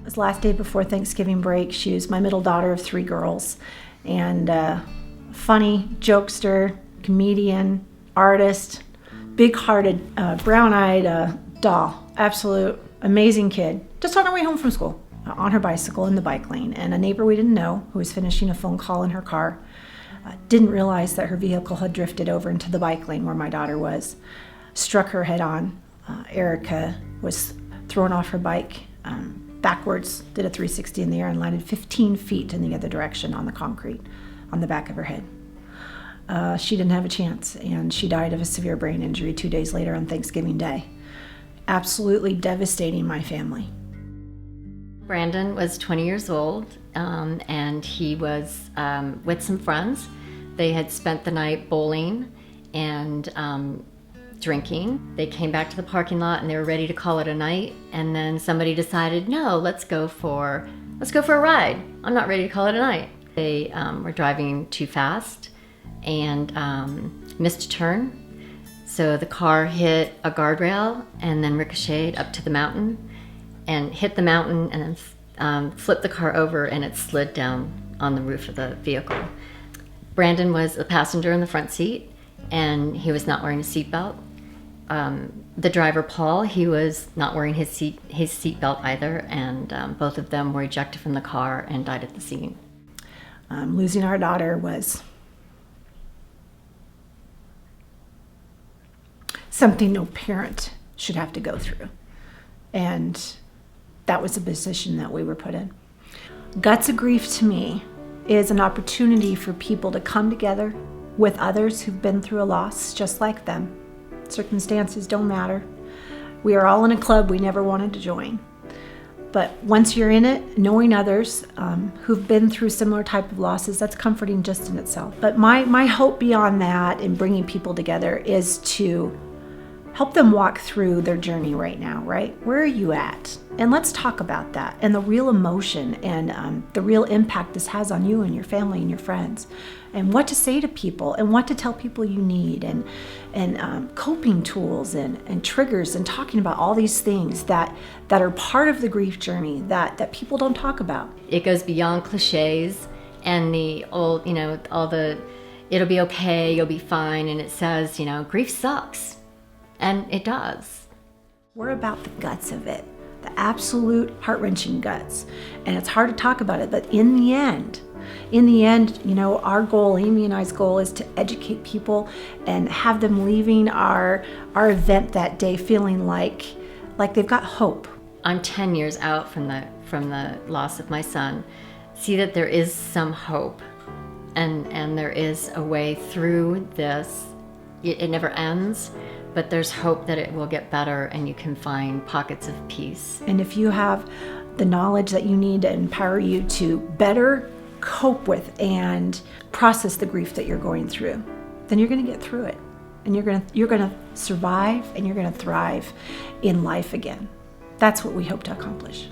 was the last day before Thanksgiving break. She was my middle daughter of 3 girls, and funny, jokester, comedian, artist, big-hearted, brown-eyed doll. Absolute amazing kid. Just on her way home from school, on her bicycle in the bike lane, and a neighbor we didn't know, who was finishing a phone call in her car, didn't realize that her vehicle had drifted over into the bike lane where my daughter was, struck her head on. Erica was thrown off her bike backwards, did a 360 in the air, and landed 15 feet in the other direction on the concrete on the back of her head. She didn't have a chance, and she died of a severe brain injury 2 days later on Thanksgiving Day. Absolutely devastating my family. Brandon was 20 years old, and he was with some friends. They had spent the night bowling and drinking. They came back to the parking lot and they were ready to call it a night. And then somebody decided, no, let's go for a ride. I'm not ready to call it a night. They were driving too fast and missed a turn. So the car hit a guardrail and then ricocheted up to the mountain and hit the mountain and then flipped the car over, and it slid down on the roof of the vehicle. Brandon was a passenger in the front seat, and he was not wearing a seatbelt. The driver, Paul, he was not wearing his seatbelt either, and both of them were ejected from the car and died at the scene. Losing our daughter was something no parent should have to go through, and that was the position that we were put in. Guts of Grief to me is an opportunity for people to come together with others who've been through a loss just like them. Circumstances don't matter. We are all in a club we never wanted to join. But once you're in it, knowing others who've been through similar type of losses, that's comforting just in itself. But my hope beyond that in bringing people together is to help them walk through their journey right now, right? Where are you at? And let's talk about that and the real emotion and the real impact this has on you and your family and your friends, and what to say to people and what to tell people you need, and coping tools and triggers, and talking about all these things that are part of the grief journey that people don't talk about. It goes beyond cliches and the old, all the it'll be okay, you'll be fine, and it says, grief sucks. And it does. We're about the guts of it, the absolute heart-wrenching guts. And it's hard to talk about it, but in the end, our goal, Amy and I's goal, is to educate people and have them leaving our event that day feeling like they've got hope. I'm 10 years out from the loss of my son. See that there is some hope, and there is a way through this. It never ends. But there's hope that it will get better and you can find pockets of peace. And if you have the knowledge that you need to empower you to better cope with and process the grief that you're going through, then you're going to get through it. And you're going to survive, and you're going to thrive in life again. That's what we hope to accomplish.